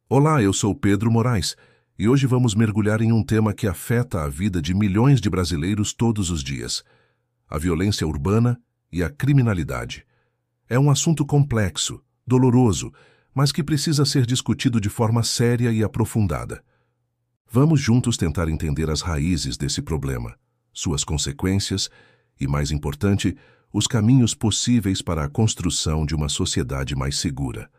Olá, eu sou Pedro Moraes e hoje vamos mergulhar em um tema que afeta a vida de milhões de brasileiros todos os dias: a violência urbana e a criminalidade. É um assunto complexo, doloroso, mas que precisa ser discutido de forma séria e aprofundada. Vamos juntos tentar entender as raízes desse problema, suas consequências e, mais importante, os caminhos possíveis para a construção de uma sociedade mais segura.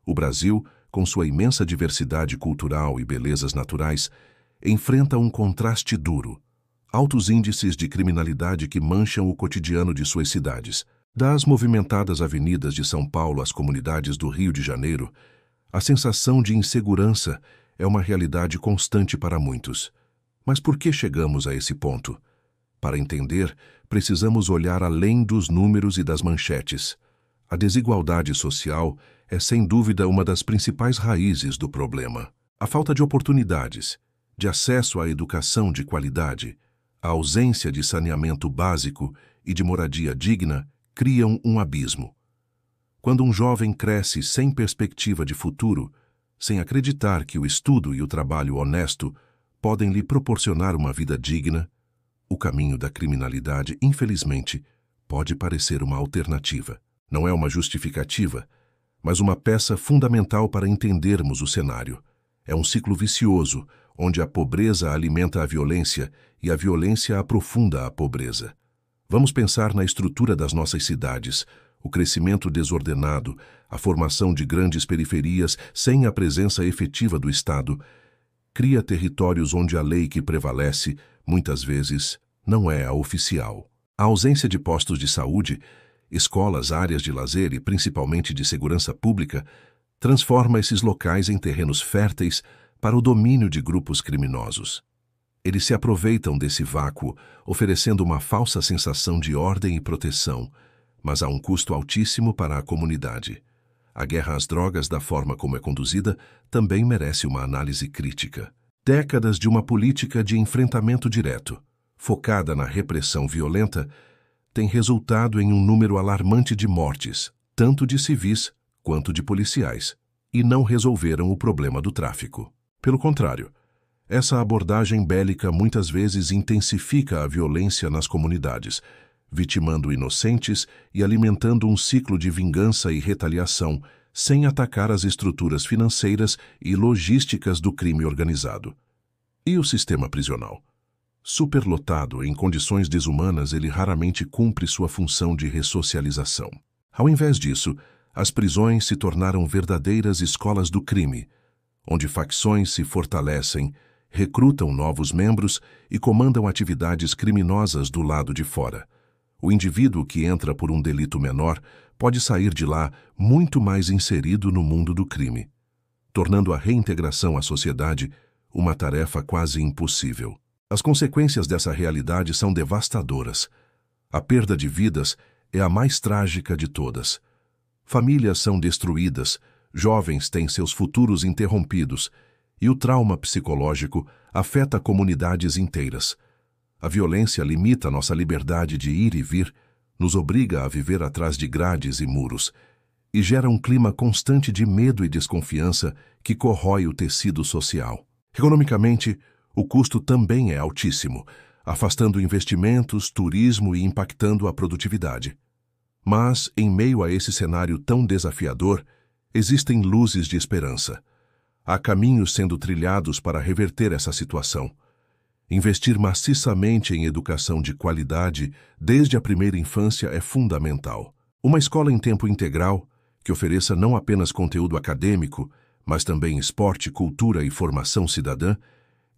O Brasil, com sua imensa diversidade cultural e belezas naturais, enfrenta um contraste duro: altos índices de criminalidade que mancham o cotidiano de suas cidades. Das movimentadas avenidas de São Paulo às comunidades do Rio de Janeiro, a sensação de insegurança é uma realidade constante para muitos. Mas por que chegamos a esse ponto? Para entender, precisamos olhar além dos números e das manchetes. A desigualdade social é, sem dúvida, uma das principais raízes do problema. A falta de oportunidades, de acesso à educação de qualidade, a ausência de saneamento básico e de moradia digna criam um abismo. Quando um jovem cresce sem perspectiva de futuro, sem acreditar que o estudo e o trabalho honesto podem lhe proporcionar uma vida digna, o caminho da criminalidade, infelizmente, pode parecer uma alternativa. Não é uma justificativa, mas uma peça fundamental para entendermos o cenário. É um ciclo vicioso, onde a pobreza alimenta a violência e a violência aprofunda a pobreza. Vamos pensar na estrutura das nossas cidades: o crescimento desordenado, a formação de grandes periferias sem a presença efetiva do Estado, cria territórios onde a lei que prevalece, muitas vezes, não é a oficial. A ausência de postos de saúde, escolas, áreas de lazer e principalmente de segurança pública transforma esses locais em terrenos férteis para o domínio de grupos criminosos. Eles se aproveitam desse vácuo, oferecendo uma falsa sensação de ordem e proteção, mas a um custo altíssimo para a comunidade. A guerra às drogas, da forma como é conduzida, também merece uma análise crítica. Décadas de uma política de enfrentamento direto, focada na repressão violenta, tem resultado em um número alarmante de mortes, tanto de civis quanto de policiais, e não resolveram o problema do tráfico. Pelo contrário, essa abordagem bélica muitas vezes intensifica a violência nas comunidades, vitimando inocentes e alimentando um ciclo de vingança e retaliação, sem atacar as estruturas financeiras e logísticas do crime organizado. E o sistema prisional? Superlotado, em condições desumanas, ele raramente cumpre sua função de ressocialização. Ao invés disso, as prisões se tornaram verdadeiras escolas do crime, onde facções se fortalecem, recrutam novos membros e comandam atividades criminosas do lado de fora. O indivíduo que entra por um delito menor pode sair de lá muito mais inserido no mundo do crime, tornando a reintegração à sociedade uma tarefa quase impossível. As consequências dessa realidade são devastadoras. A perda de vidas é a mais trágica de todas. Famílias são destruídas, jovens têm seus futuros interrompidos, e o trauma psicológico afeta comunidades inteiras. A violência limita nossa liberdade de ir e vir, nos obriga a viver atrás de grades e muros, e gera um clima constante de medo e desconfiança que corrói o tecido social. Economicamente, o custo também é altíssimo, afastando investimentos, turismo e impactando a produtividade. Mas, em meio a esse cenário tão desafiador, existem luzes de esperança. Há caminhos sendo trilhados para reverter essa situação. Investir maciçamente em educação de qualidade desde a primeira infância é fundamental. Uma escola em tempo integral, que ofereça não apenas conteúdo acadêmico, mas também esporte, cultura e formação cidadã,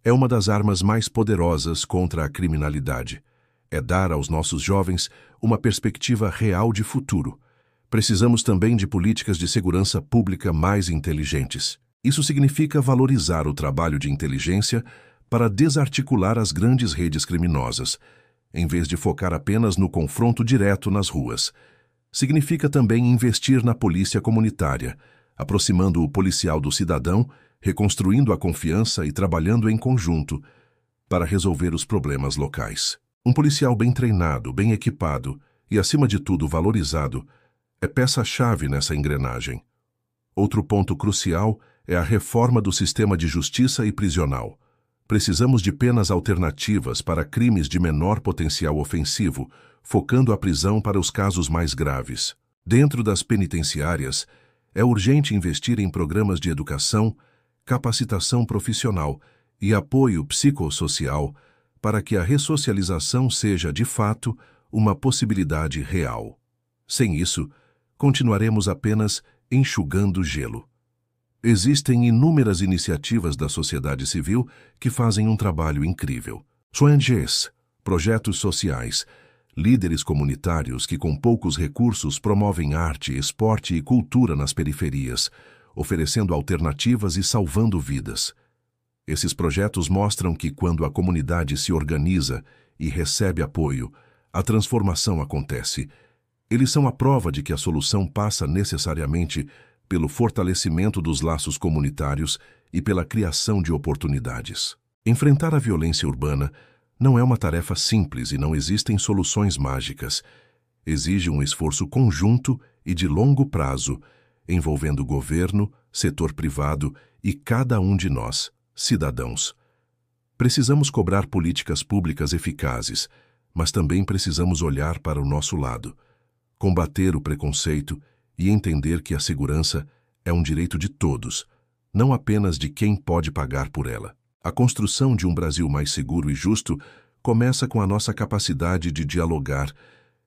é uma das armas mais poderosas contra a criminalidade. É dar aos nossos jovens uma perspectiva real de futuro. Precisamos também de políticas de segurança pública mais inteligentes. Isso significa valorizar o trabalho de inteligência para desarticular as grandes redes criminosas, em vez de focar apenas no confronto direto nas ruas. Significa também investir na polícia comunitária, aproximando o policial do cidadão, reconstruindo a confiança e trabalhando em conjunto para resolver os problemas locais. Um policial bem treinado, bem equipado e, acima de tudo, valorizado, é peça-chave nessa engrenagem. Outro ponto crucial é a reforma do sistema de justiça e prisional. Precisamos de penas alternativas para crimes de menor potencial ofensivo, focando a prisão para os casos mais graves. Dentro das penitenciárias, é urgente investir em programas de educação, capacitação profissional e apoio psicossocial para que a ressocialização seja, de fato, uma possibilidade real. Sem isso, continuaremos apenas enxugando gelo. Existem inúmeras iniciativas da sociedade civil que fazem um trabalho incrível. ONGs, projetos sociais, líderes comunitários que com poucos recursos promovem arte, esporte e cultura nas periferias, oferecendo alternativas e salvando vidas. Esses projetos mostram que quando a comunidade se organiza e recebe apoio, a transformação acontece. Eles são a prova de que a solução passa necessariamente pelo fortalecimento dos laços comunitários e pela criação de oportunidades. Enfrentar a violência urbana não é uma tarefa simples e não existem soluções mágicas. Exige um esforço conjunto e de longo prazo, envolvendo governo, setor privado e cada um de nós, cidadãos. Precisamos cobrar políticas públicas eficazes, mas também precisamos olhar para o nosso lado, combater o preconceito e entender que a segurança é um direito de todos, não apenas de quem pode pagar por ela. A construção de um Brasil mais seguro e justo começa com a nossa capacidade de dialogar,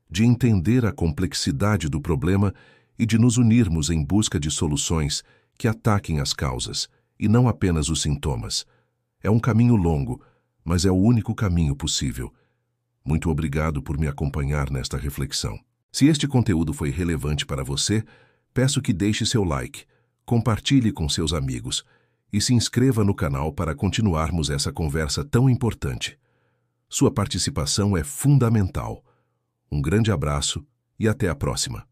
de entender a complexidade do problema e de nos unirmos em busca de soluções que ataquem as causas e não apenas os sintomas. É um caminho longo, mas é o único caminho possível. Muito obrigado por me acompanhar nesta reflexão. Se este conteúdo foi relevante para você, peço que deixe seu like, compartilhe com seus amigos e se inscreva no canal para continuarmos essa conversa tão importante. Sua participação é fundamental. Um grande abraço e até a próxima.